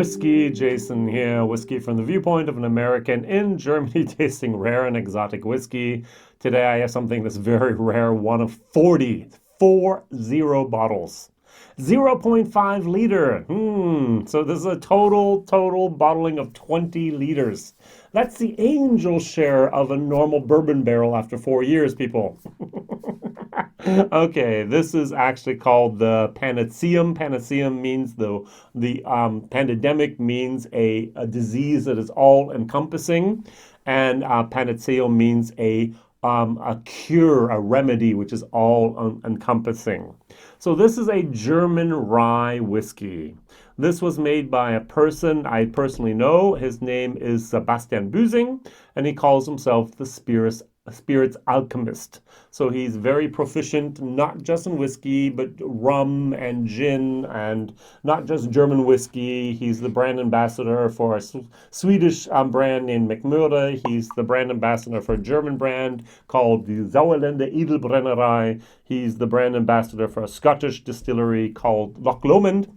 WhiskyJason here, whiskey from the viewpoint of an American in Germany tasting rare and exotic whiskey. Today I have something that's very rare, one of 40 bottles. 0.5 liter. So this is a total bottling of 20 liters. That's the angel share of a normal bourbon barrel after 4 years, people. Okay, this is actually called the Panaceum. Panaceum means the pandemic means a disease that is all encompassing, and Panaceum means a cure, a remedy, which is all encompassing. So this is a German rye whiskey. This was made by a person I personally know. His name is Sebastian Büsing, and he calls himself the Spirits Alchemist. So he's very proficient, not just in whiskey, but rum and gin, and not just German whiskey. He's the brand ambassador for a Swedish brand named McMurdo. He's the brand ambassador for a German brand called the Sauerländer Edelbrennerei. He's the brand ambassador for a Scottish distillery called Loch Lomond.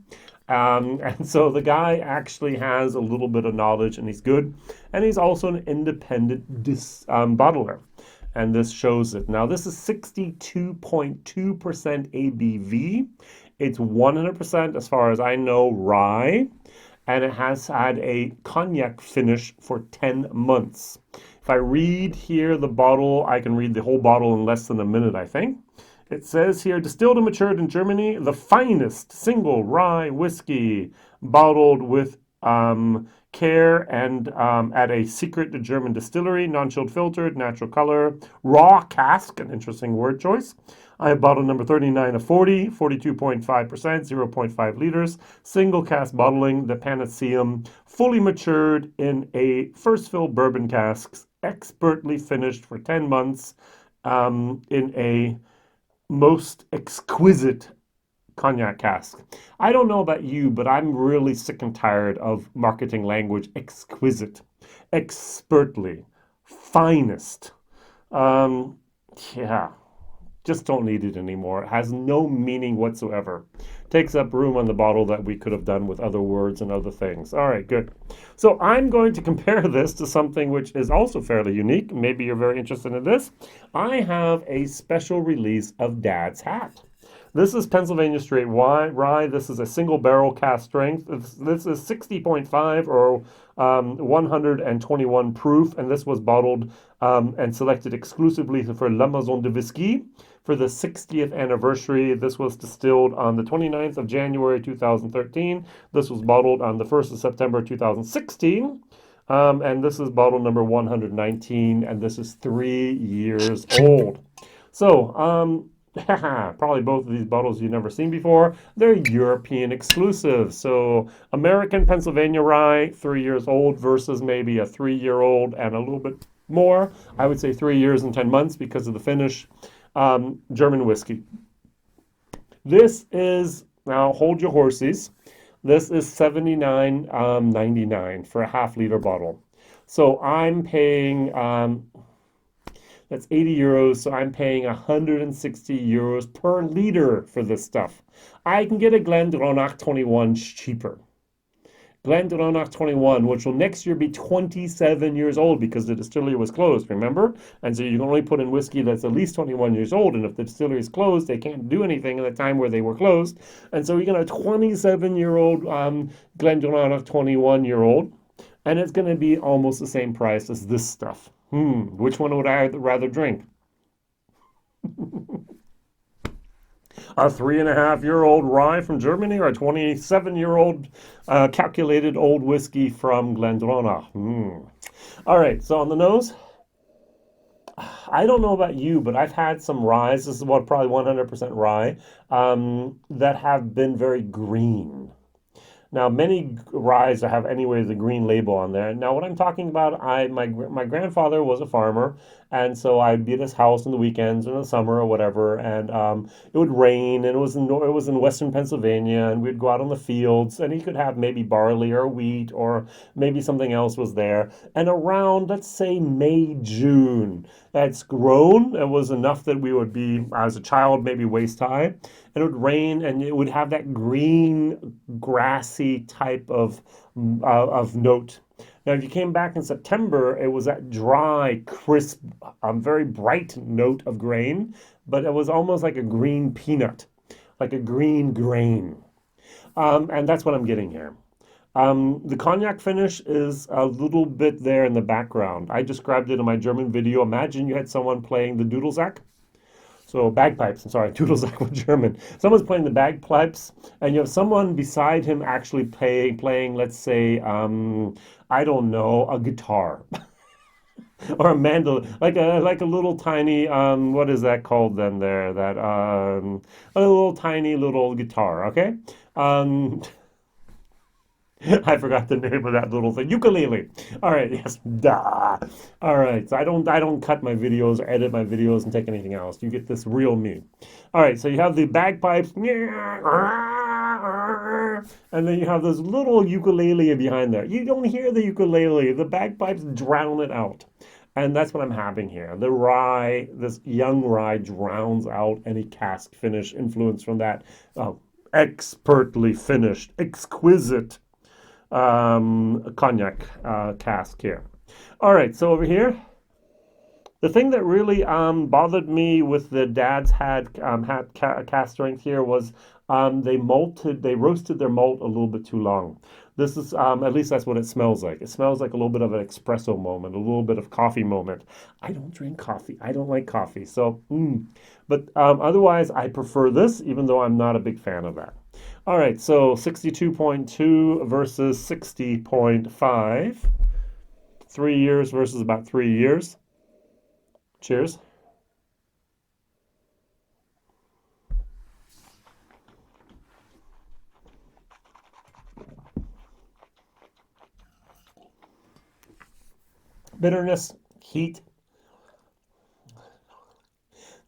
And so the guy actually has a little bit of knowledge, and he's good. And he's also an independent bottler. And this shows it. Now, this is 62.2% ABV. It's 100%, as far as I know, rye. And it has had a cognac finish for 10 months. If I read here the bottle, I can read the whole bottle in less than a minute, I think. It says here, distilled and matured in Germany, the finest single rye whiskey, bottled with care and at a secret German distillery, non-chilled filtered, natural color, raw cask, an interesting word choice. I have bottle number 39 of 40, 42.5%, 0.5 liters, single cask bottling, the Panaceum, fully matured in a first fill bourbon casks, expertly finished for 10 months in a most exquisite cognac cask. I don't know about you, but I'm really sick and tired of marketing language exquisite, expertly, finest. Yeah, just don't need it anymore. It has no meaning whatsoever. Takes up room on the bottle that we could have done with other words and other things. All right, good. So I'm going to compare this to something which is also fairly unique. Maybe you're very interested in this. I have a special release of Dad's Hat. This is Pennsylvania Straight Rye. This is a single barrel cask strength. This is 60.5 or 121 proof, and this was bottled and selected exclusively for La Maison de Whisky for the 60th anniversary. This was distilled on the 29th of January 2013. This was bottled on the 1st of September 2016. And this is bottle number 119, and this is 3 years old. So, probably both of these bottles you've never seen before. They're European exclusive. So American Pennsylvania rye, 3 years old versus maybe a 3-year-old and a little bit more. I would say 3 years and 10 months because of the finish. German whiskey. This is, now hold your horses. This is $79.99 for a half-liter bottle. So I'm paying, that's 80 euros, so I'm paying 160 euros per liter for this stuff. I can get a GlenDronach 21 cheaper. GlenDronach 21, which will next year be 27 years old because the distillery was closed, remember? And so you can only put in whiskey that's at least 21 years old, and if the distillery is closed, they can't do anything at the time where they were closed. And so you're going to have a 27-year-old GlenDronach 21-year-old, and it's going to be almost the same price as this stuff. Which one would I rather drink? A 3.5-year-old rye from Germany or a 27-year-old calculated old whiskey from GlenDronach? All right, so on the nose, I don't know about you, but I've had some ryes, this is probably 100% rye, that have been very green. Now, many ryes have anyway the green label on there. Now, what I'm talking about, my grandfather was a farmer, and so I'd be at his house on the weekends in the summer or whatever, and it would rain, and it was in western Pennsylvania, and we'd go out on the fields, and he could have maybe barley or wheat or maybe something else was there. And around, let's say, May, June, it's grown. It was enough that we would be, as a child, maybe waist high. and it would rain, and it would have that green, grassy type of note. Now, if you came back in September, it was that dry, crisp, very bright note of grain, but it was almost like a green peanut, like a green grain. And that's what I'm getting here. The cognac finish is a little bit there in the background. I described it in my German video. Imagine you had someone playing the Dudelsack. So bagpipes, I'm sorry, Dudelsack was German. Someone's playing the bagpipes, and you have someone beside him actually playing, let's say, I don't know, a guitar or a mandolin, like a little tiny, what is that called then there? That a little tiny little guitar, okay? Um, I forgot the name of that little thing. Ukulele. All right, yes. Duh. All right. So I don't cut my videos or edit my videos and take anything else. You get this real me. All right, so you have the bagpipes, and then you have this little ukulele behind there. You don't hear the ukulele. The bagpipes drown it out. And that's what I'm having here. The rye, this young rye drowns out any cask finish influence from that expertly finished, exquisite cognac cask here. All right, so over here, the thing that really bothered me with the dad's had cask strength here was they roasted their malt a little bit too long. This is at least that's what it smells like. It smells like a little bit of an espresso moment, a little bit of coffee moment. I don't drink coffee. I don't like coffee. So, but otherwise, I prefer this, even though I'm not a big fan of that. All right, so 62.2 versus 60.5. 3 years versus about 3 years. Cheers. Bitterness, heat.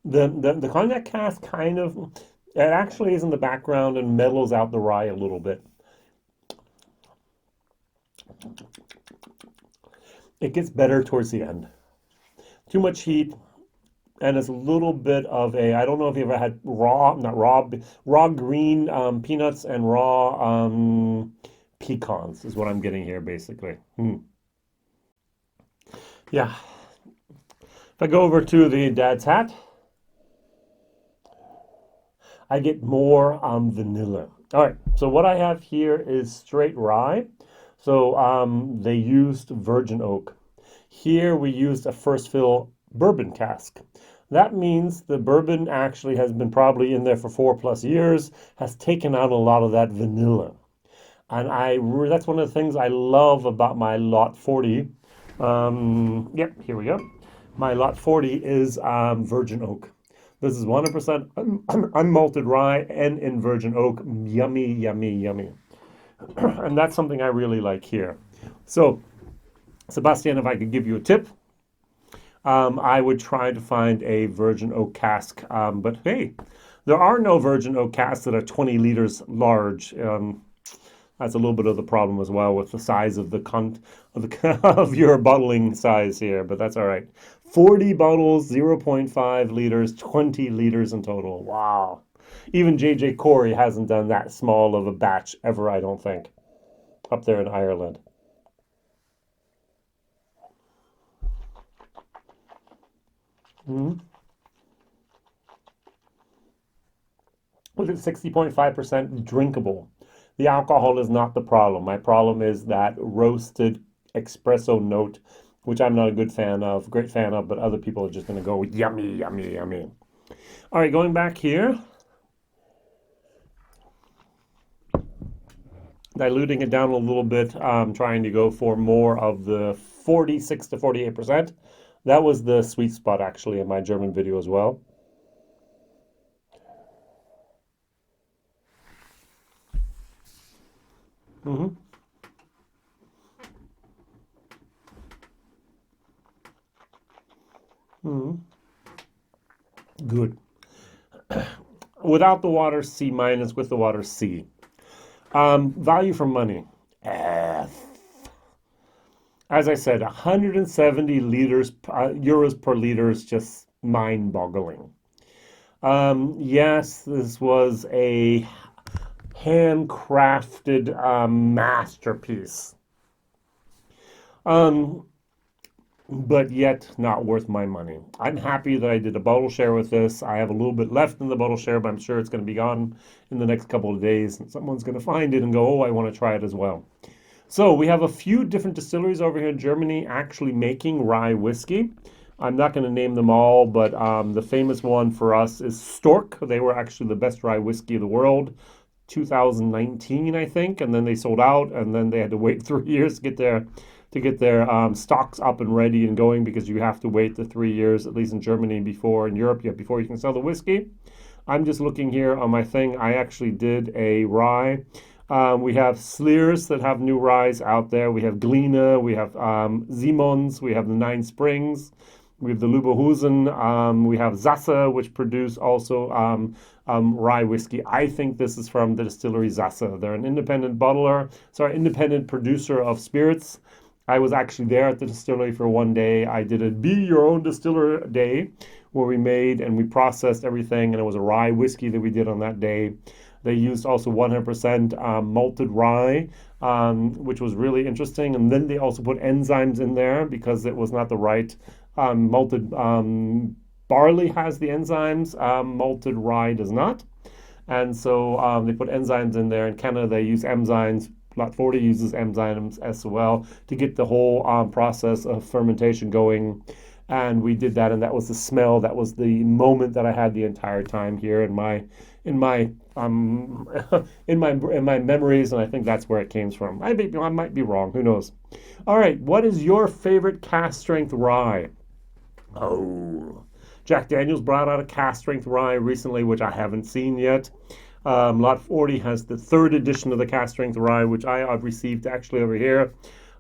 The cognac cask kind of, it actually is in the background and mellows out the rye a little bit. It gets better towards the end. Too much heat, and it's a little bit of a, I don't know if you ever had raw green peanuts and raw pecans is what I'm getting here basically. Yeah. If I go over to the dad's hat, I get more vanilla. All right, so what I have here is straight rye. So they used virgin oak. Here we used a first fill bourbon cask. That means the bourbon actually has been probably in there for 4+ years, has taken out a lot of that vanilla. And that's one of the things I love about my Lot 40. Yep, here we go. My Lot 40 is virgin oak. This is 100% unmalted rye and in virgin oak. Yummy, yummy, yummy. And that's something I really like here. So, Sebastian, if I could give you a tip, I would try to find a virgin oak cask. But hey, there are no virgin oak casks that are 20 liters large. That's a little bit of the problem as well with the size of of your bottling size here, but that's all right. 40 bottles, 0.5 liters, 20 liters in total. Wow. Even J.J. Corey hasn't done that small of a batch ever, I don't think, up there in Ireland. With it 60.5% drinkable. The alcohol is not the problem. My problem is that roasted espresso note, which I'm not a great fan of, but other people are just going to go yummy, yummy, yummy. All right, going back here. Diluting it down a little bit, trying to go for more of the 46 to 48%. That was the sweet spot actually in my German video as well. Good. Without the water, C minus. With the water, C. Value for money, F. As I said, 170 euros per liter is just mind-boggling. Yes, this was a handcrafted masterpiece. Um, but yet not worth my money. I'm happy that I did a bottle share with this. I have a little bit left in the bottle share, but I'm sure it's going to be gone in the next couple of days. And someone's going to find it and go, oh, I want to try it as well. So we have a few different distilleries over here in Germany actually making rye whiskey. I'm not going to name them all, but the famous one for us is Stork. They were actually the best rye whiskey of the world, 2019, I think, and then they sold out, and then they had to wait 3 years to get their stocks up and ready and going because you have to wait the 3 years, at least in Germany, before in Europe, yeah, before you can sell the whiskey. I'm just looking here on my thing. I actually did a rye. We have Sleers that have new ryes out there. We have Glina, we have Simons, we have the Nine Springs, we have the Luberhusen, we have Sasse, which produce also rye whiskey. I think this is from the distillery Sasse. They're an independent independent producer of spirits. I was actually there at the distillery for one day. I did a Be Your Own Distiller day where we made and we processed everything, and it was a rye whiskey that we did on that day. They used also 100% malted rye, which was really interesting. And then they also put enzymes in there because it was not the right malted barley has the enzymes, malted rye does not. And so they put enzymes in there. In Canada, they use enzymes. Lot 40 uses enzymes as well to get the whole process of fermentation going. And we did that, and that was the smell. That was the moment that I had the entire time here in my in my in my memories, and I think that's where it came from. I might be wrong. Who knows? All right, what is your favorite cask strength rye? Oh, Jack Daniels brought out a cask strength rye recently, which I haven't seen yet. Lot 40 has the third edition of the cask strength rye, which I've received actually over here.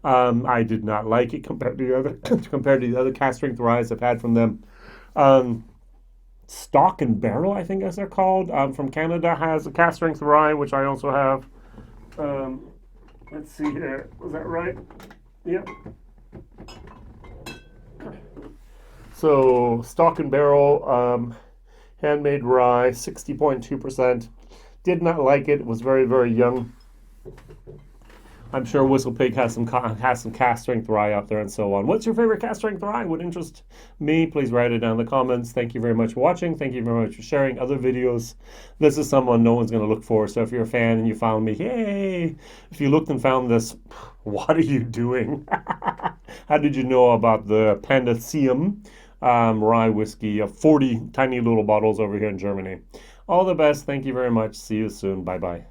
I did not like it compared to the other compared to the other cask strength ryes I've had from them. Stock and Barrel, I think as they're called, from Canada has a cask strength rye, which I also have. Let's see here, was that right? Yep. So Stock and Barrel, handmade rye, 60.2%. Did not like it. It was very, very young. I'm sure Whistlepig has some cask strength rye out there and so on. What's your favorite cask strength rye? Would interest me. Please write it down in the comments. Thank you very much for watching. Thank you very much for sharing other videos. This is someone no one's going to look for. So if you're a fan and you found me, yay! If you looked and found this, what are you doing? How did you know about the Panaceum rye whiskey of 40 tiny little bottles over here in Germany? All the best. Thank you very much. See you soon. Bye-bye.